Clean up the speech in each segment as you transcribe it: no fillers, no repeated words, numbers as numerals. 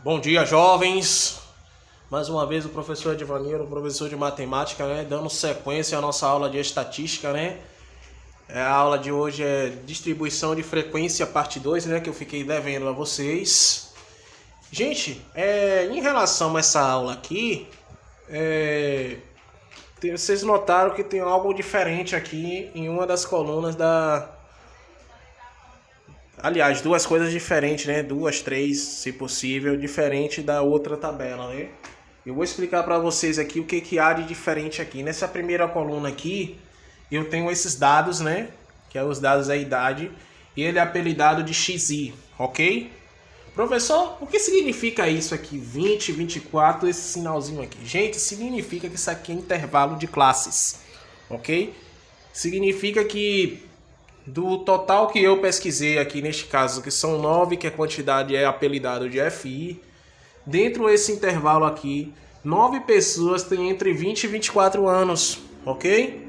Bom dia, jovens! Mais uma vez o professor Edvanir, o professor de matemática, né? Dando sequência à nossa aula de estatística, né? A aula de hoje é distribuição de frequência, parte 2, né? Que eu fiquei devendo a vocês. Gente, em relação a essa aula aqui, vocês notaram que tem algo diferente aqui em uma das colunas da... Aliás, duas coisas diferentes, né? Duas, três, se possível, diferente da outra tabela, né? Eu vou explicar para vocês aqui o que há de diferente aqui. Nessa primeira coluna aqui, eu tenho esses dados, né? Que é os dados da idade. E ele é apelidado de XI, ok? Professor, o que significa isso aqui? 20, 24, esse sinalzinho aqui. Gente, significa que isso aqui é intervalo de classes, ok? Significa que do total que eu pesquisei aqui, neste caso, que são 9, que a quantidade é apelidado de FI, dentro desse intervalo aqui, 9 pessoas têm entre 20 e 24 anos, ok?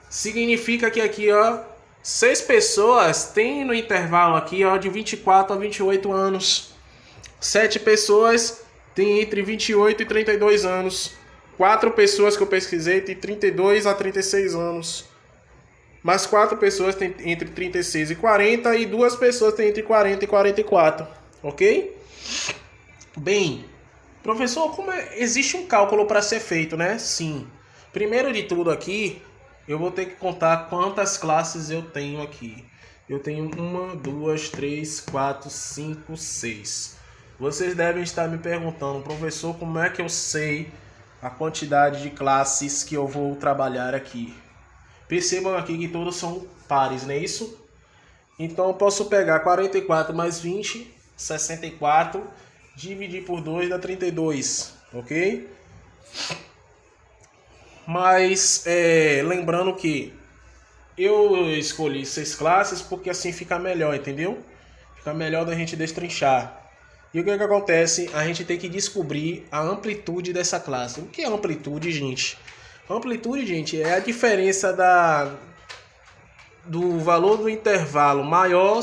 Significa que aqui, ó, 6 pessoas têm no intervalo aqui, ó, de 24 a 28 anos. 7 pessoas têm entre 28 e 32 anos. 4 pessoas que eu pesquisei têm 32 a 36 anos. Mas 4 pessoas têm entre 36 e 40 e 2 pessoas têm entre 40 e 44, ok? Bem, professor, existe um cálculo para ser feito, né? Sim. Primeiro de tudo aqui, eu vou ter que contar quantas classes eu tenho aqui. Eu tenho 1, 2, 3, 4, 5, 6. Vocês devem estar me perguntando, professor, como é que eu sei a quantidade de classes que eu vou trabalhar aqui? Percebam aqui que todos são pares, não é isso? Então eu posso pegar 44 mais 20, 64, dividir por 2 dá 32, ok? Mas lembrando que eu escolhi 6 classes porque assim fica melhor, entendeu? Fica melhor da gente destrinchar. E o que acontece? A gente tem que descobrir a amplitude dessa classe. O que é amplitude, gente? Amplitude, gente, é a diferença do valor do intervalo maior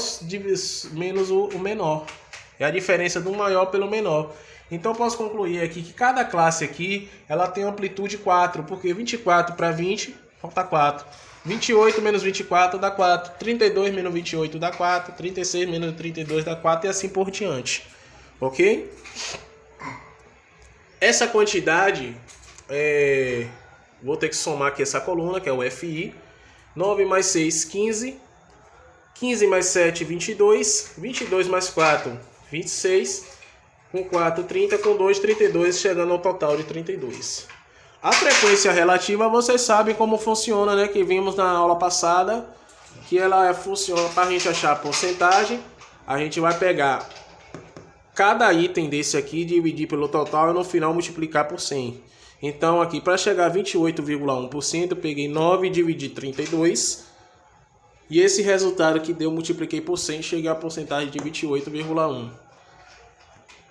menos o menor. É a diferença do maior pelo menor. Então eu posso concluir aqui que cada classe aqui, ela tem amplitude 4, porque 24 para 20, falta 4. 28 menos 24 dá 4. 32 menos 28 dá 4. 36 menos 32 dá 4 e assim por diante. Ok? Essa quantidade vou ter que somar aqui essa coluna, que é o FI. 9 mais 6, 15. 15 mais 7, 22. 22 mais 4, 26. Com 4, 30. Com 2, 32, chegando ao total de 32. A frequência relativa, vocês sabem como funciona, né? Que vimos na aula passada. Que ela funciona para a gente achar a porcentagem. A gente vai pegar cada item desse aqui, dividir pelo total e no final multiplicar por 100. Então aqui, para chegar a 28,1%, eu peguei 9 e dividi 32. E esse resultado que deu, multipliquei por 100, cheguei a porcentagem de 28,1%.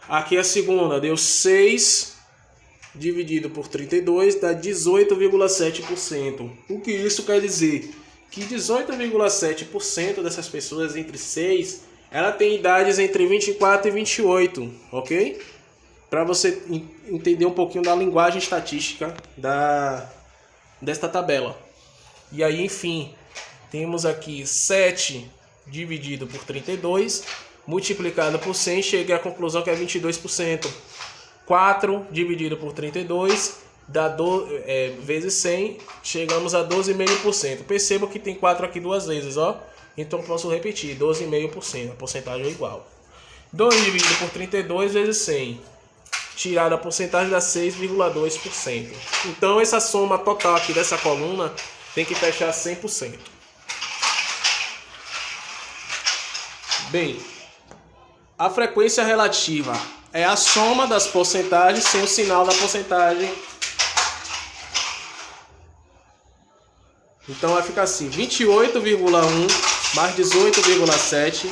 Aqui a segunda, deu 6 dividido por 32, dá 18,7%. O que isso quer dizer? Que 18,7% dessas pessoas entre 6, ela tem idades entre 24 e 28, ok? Para você entender um pouquinho da linguagem estatística desta tabela. E aí, enfim, temos aqui 7 dividido por 32, multiplicado por 100, cheguei à conclusão que é 22%. 4 dividido por 32, dá vezes 100, chegamos a 12,5%. Perceba que tem 4 aqui duas vezes, ó. Então posso repetir, 12,5%, a porcentagem é igual. 2 dividido por 32 vezes 100. Tirada a porcentagem dá 6,2%. Então essa soma total aqui dessa coluna tem que fechar 100%. Bem, a frequência relativa é a soma das porcentagens sem o sinal da porcentagem. Então vai ficar assim, 28,1 mais 18,7,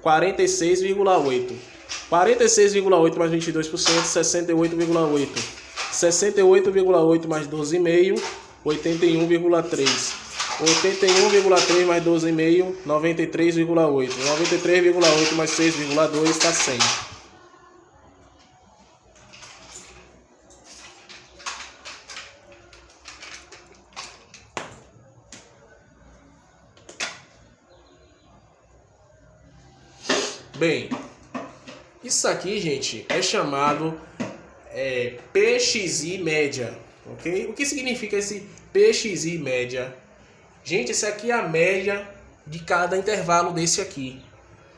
46,8. 46,8 mais 22%, 68,8. 68,8 mais 12,5, 81,3. 81,3 mais 12,5, 93,8. 93,8 mais 6,2 está 100. Bem, isso aqui, gente, é chamado PXI média, ok? O que significa esse PXI média? Gente, isso aqui é a média de cada intervalo desse aqui.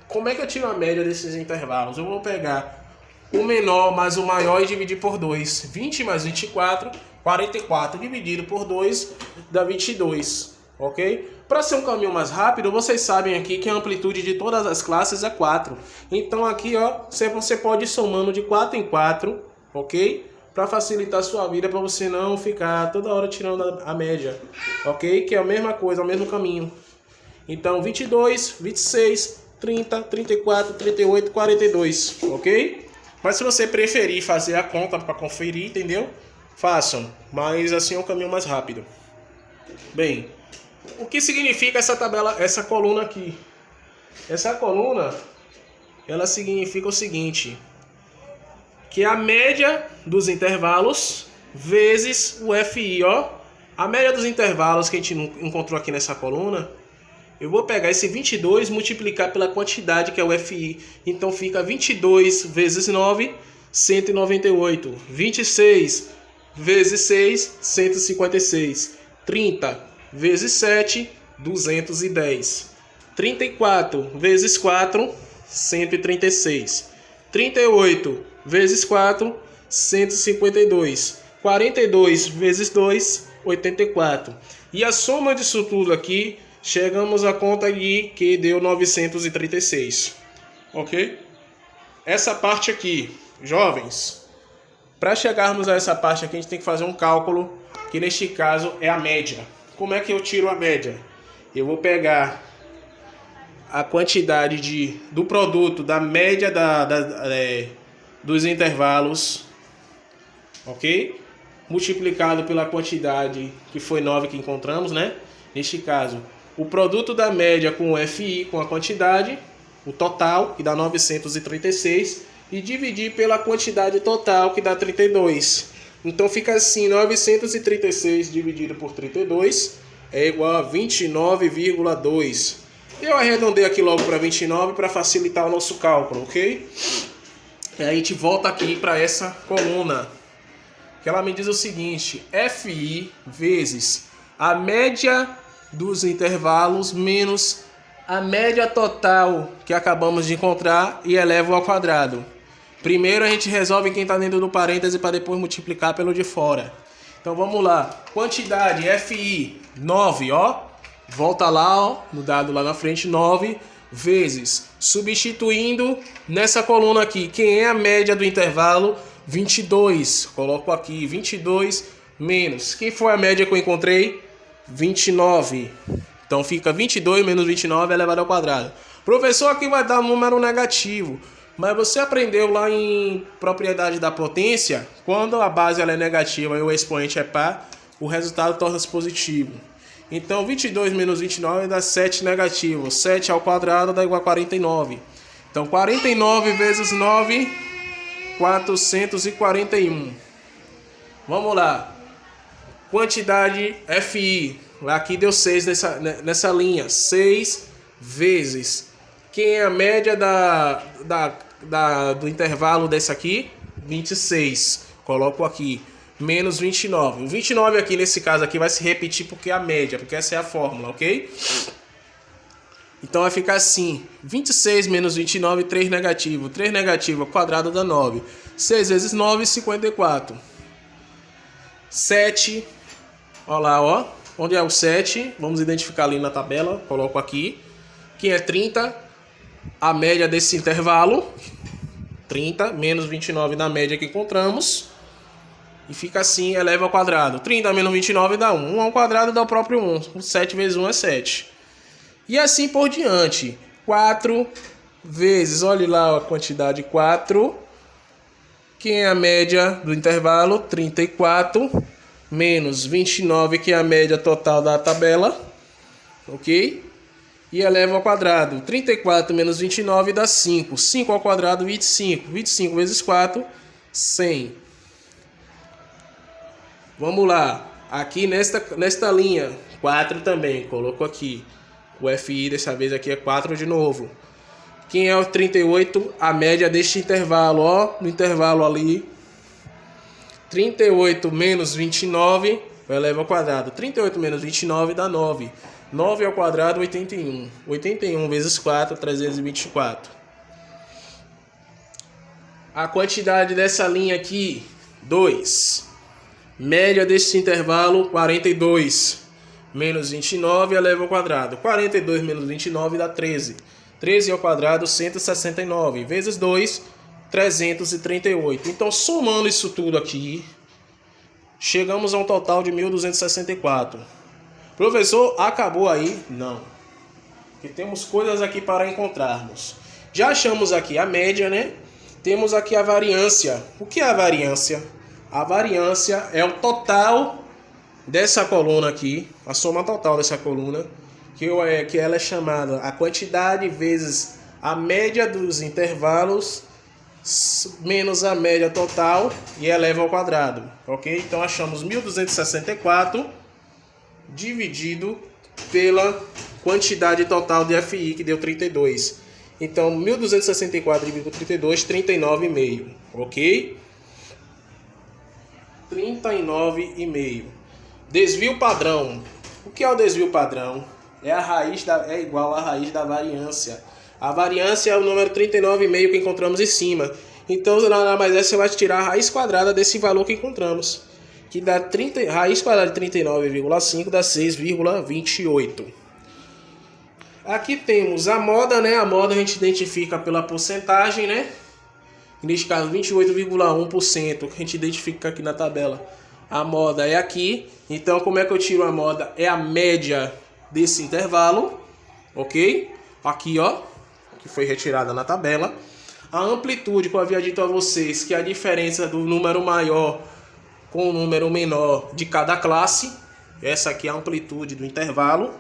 Como é que eu tiro a média desses intervalos? Eu vou pegar o menor mais o maior e dividir por 2. 20 mais 24, 44. Dividido por 2 dá 22, ok? Para ser um caminho mais rápido, vocês sabem aqui que a amplitude de todas as classes é 4. Então aqui, ó, você pode ir somando de 4 em 4, ok? Para facilitar a sua vida, para você não ficar toda hora tirando a média, ok? Que é a mesma coisa, é o mesmo caminho. Então 22, 26, 30, 34, 38, 42, ok? Mas se você preferir fazer a conta para conferir, entendeu? Façam, mas assim é um caminho mais rápido. Bem, o que significa essa tabela, essa coluna aqui? Essa coluna, ela significa o seguinte, que é a média dos intervalos vezes o FI, ó. A média dos intervalos que a gente encontrou aqui nessa coluna, eu vou pegar esse 22 e multiplicar pela quantidade que é o FI. Então fica 22 vezes 9, 198. 26 vezes 6, 156. 30 vezes 7, 210. 34 vezes 4, 136. 38 vezes 4, 152. 42 vezes 2, 84. E a soma disso tudo aqui, chegamos à conta de que deu 936. Ok? Essa parte aqui, jovens, para chegarmos a essa parte aqui, a gente tem que fazer um cálculo, que neste caso é a média. Como é que eu tiro a média? Eu vou pegar a quantidade do produto da média dos intervalos, ok? Multiplicado pela quantidade que foi 9 que encontramos, né? Neste caso, o produto da média com o FI, com a quantidade, o total, que dá 936, e dividir pela quantidade total, que dá 32. Então fica assim, 936 dividido por 32 é igual a 29,2. Eu arredondei aqui logo para 29 para facilitar o nosso cálculo, ok? E aí a gente volta aqui para essa coluna, que ela me diz o seguinte, FI vezes a média dos intervalos menos a média total que acabamos de encontrar e eleva ao quadrado. Primeiro a gente resolve quem está dentro do parêntese para depois multiplicar pelo de fora. Então vamos lá. Quantidade FI, 9, ó. Volta lá, ó, no dado lá na frente, 9 vezes. Substituindo nessa coluna aqui, quem é a média do intervalo? 22. Coloco aqui 22 menos. Quem foi a média que eu encontrei? 29. Então fica 22 menos 29 elevado ao quadrado. Professor, aqui vai dar um número negativo. Mas você aprendeu lá em propriedade da potência, quando a base ela é negativa e o expoente é par, o resultado torna-se positivo. Então 22 menos 29 dá 7 negativo. 7 ao quadrado dá igual a 49. Então 49 vezes 9, 441. Vamos lá. Quantidade FI. Aqui deu 6 nessa linha. 6 vezes. Quem é a média do intervalo desse aqui? 26. Coloco aqui. Menos 29. O 29 aqui, nesse caso aqui, vai se repetir porque é a média. Porque essa é a fórmula, ok? Então vai ficar assim. 26 menos 29, 3 negativo. 3 negativo, quadrado dá 9. 6 vezes 9, 54. 7. Olha lá, ó. Onde é o 7? Vamos identificar ali na tabela. Coloco aqui. Que é 30. A média desse intervalo, 30 menos 29 da média que encontramos, e fica assim, eleva ao quadrado. 30 menos 29 dá 1. 1 ao quadrado dá o próprio 1. 7 vezes 1 é 7. E assim por diante. 4 vezes, olha lá a quantidade 4. Que é a média do intervalo? 34 menos 29, que é a média total da tabela. Ok? E eleva ao quadrado. 34 menos 29 dá 5. 5 ao quadrado, 25. 25 vezes 4, 100. Vamos lá. Aqui nesta linha, 4 também. Coloco aqui. O FI dessa vez aqui é 4 de novo. Quem é o 38? A média deste intervalo, ó, no intervalo ali. 38 menos 29, eleva ao quadrado. 38 menos 29 dá 9. 9 ao quadrado, 81. 81 vezes 4, 324. A quantidade dessa linha aqui, 2. Média desse intervalo, 42. Menos 29 eleva ao quadrado. 42 menos 29 dá 13. 13 ao quadrado, 169. Vezes 2, 338. Então, somando isso tudo aqui, chegamos a um total de 1.264. Professor, acabou aí? Não. Porque temos coisas aqui para encontrarmos. Já achamos aqui a média, né? Temos aqui a variância. O que é a variância? A variância é o total dessa coluna aqui, a soma total dessa coluna, que ela é chamada a quantidade vezes a média dos intervalos menos a média total e eleva ao quadrado, ok? Então achamos 1.264 dividido pela quantidade total de FI, que deu 32. Então 1.264 dividido por 32, 39,5, ok? 39,5. Desvio padrão. O que é o desvio padrão? É igual à raiz da variância. A variância é o número 39,5 que encontramos em cima. Então, nada mais é, você vai tirar a raiz quadrada desse valor que encontramos. Que dá raiz quadrada de 39,5 dá 6,28. Aqui temos a moda, né? A moda a gente identifica pela porcentagem, né? Neste caso, 28,1% que a gente identifica aqui na tabela. A moda é aqui. Então, como é que eu tiro a moda? É a média desse intervalo, ok? Aqui, ó, que foi retirada na tabela. A amplitude, que eu havia dito a vocês, que é a diferença do número maior com o número menor de cada classe. Essa aqui é a amplitude do intervalo,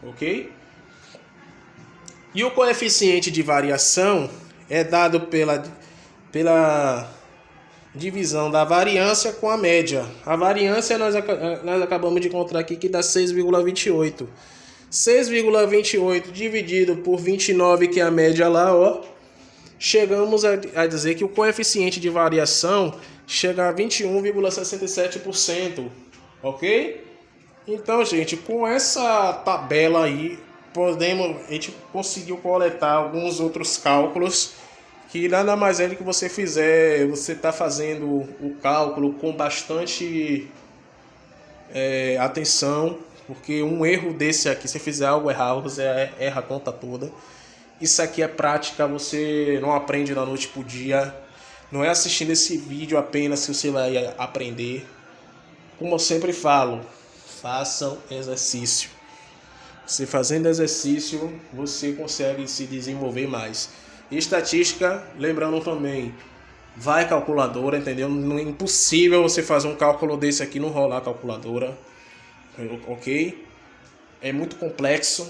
ok? E o coeficiente de variação é dado pela divisão da variância com a média. A variância nós acabamos de encontrar aqui que dá 6,28. 6,28 dividido por 29, que é a média lá, ó. Chegamos a dizer que o coeficiente de variação chega a 21,67%, ok? Então, gente, com essa tabela aí, a gente conseguiu coletar alguns outros cálculos que nada mais é do que você está fazendo o cálculo com bastante atenção, porque um erro desse aqui, se fizer algo errado, você erra a conta toda. Isso aqui é prática, você não aprende da noite pro dia. Não é assistindo esse vídeo apenas que você vai aprender. Como eu sempre falo, façam exercício. Você fazendo exercício, você consegue se desenvolver mais. E estatística, lembrando também, vai calculadora, entendeu? Não é impossível você fazer um cálculo desse aqui, não rolar a calculadora, ok? É muito complexo,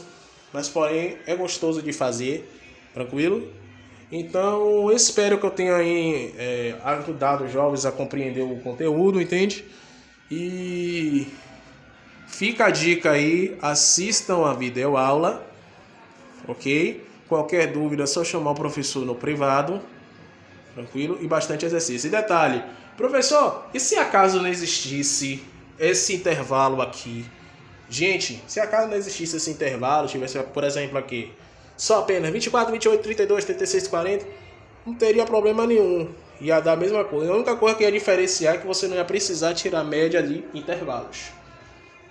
mas porém é gostoso de fazer, tranquilo? Então, eu espero que eu tenha aí ajudado os jovens a compreender o conteúdo, entende? E fica a dica aí, assistam a videoaula, ok? Qualquer dúvida é só chamar o professor no privado, tranquilo? E bastante exercício. E detalhe, professor, e se acaso não existisse esse intervalo aqui? Gente, se acaso não existisse esse intervalo, tivesse, por exemplo, aqui, só apenas 24, 28, 32, 36, 40, não teria problema nenhum. Ia dar a mesma coisa. A única coisa que ia diferenciar é que você não ia precisar tirar a média de intervalos.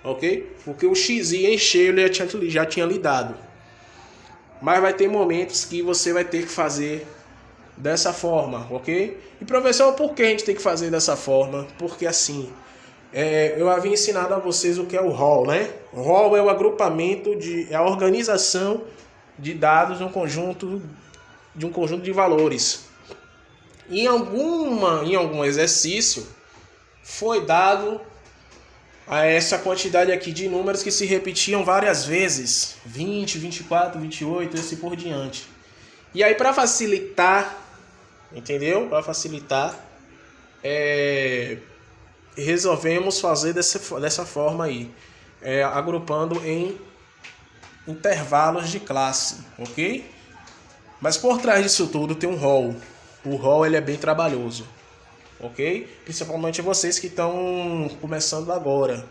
Ok? Porque o XI em cheio ele já tinha lhe dado. Mas vai ter momentos que você vai ter que fazer dessa forma, ok? E professor, por que a gente tem que fazer dessa forma? Porque assim, eu havia ensinado a vocês o que é o ROL, né? O ROL é o agrupamento, é a organização de dados de um conjunto de valores. Em algum exercício foi dado a essa quantidade aqui de números que se repetiam várias vezes, 20, 24, 28, e assim por diante. E aí, para facilitar, entendeu? Para facilitar, resolvemos fazer dessa forma aí, agrupando em intervalos de classe, ok? Mas por trás disso tudo tem um rol. O rol ele é bem trabalhoso, ok? Principalmente vocês que estão começando agora.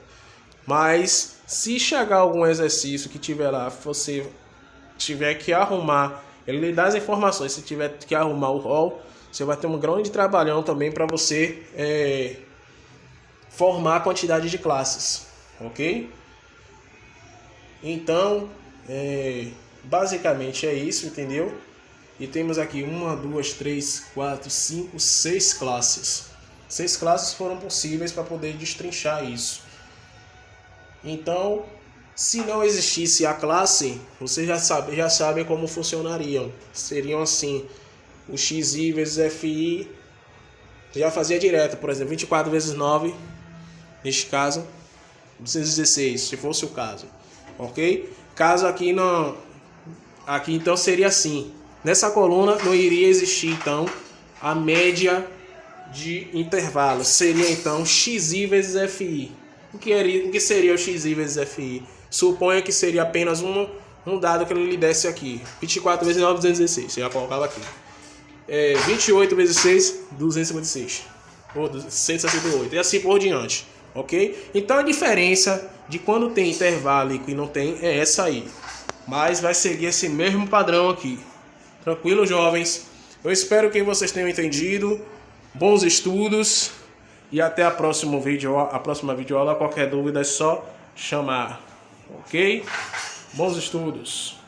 Mas se chegar algum exercício que tiver lá, você tiver que arrumar, ele lhe dá as informações, se tiver que arrumar o rol, você vai ter um grande trabalhão também para você formar a quantidade de classes, ok? Então, basicamente é isso, entendeu? E temos aqui 1, 2, 3, 4, 5, 6 classes. 6 classes foram possíveis para poder destrinchar isso. Então, se não existisse a classe, vocês já sabem como funcionariam. Seriam assim, o xi vezes fi, já fazia direto, por exemplo, 24 vezes 9, neste caso, 216, se fosse o caso, ok? Caso aqui não, aqui então seria assim, nessa coluna não iria existir então a média de intervalos, seria então xi vezes fi. O que seria o xi vezes fi? Suponha que seria apenas um dado que ele lhe desse aqui. 24 vezes 9, 216. Você já colocava aqui. 28 vezes 6, 256. Ou 168. E assim por diante. Ok? Então a diferença de quando tem intervalo e não tem é essa aí. Mas vai seguir esse mesmo padrão aqui. Tranquilo, jovens? Eu espero que vocês tenham entendido. Bons estudos. E até a próxima videoaula. Qualquer dúvida é só chamar. Ok? Bons estudos.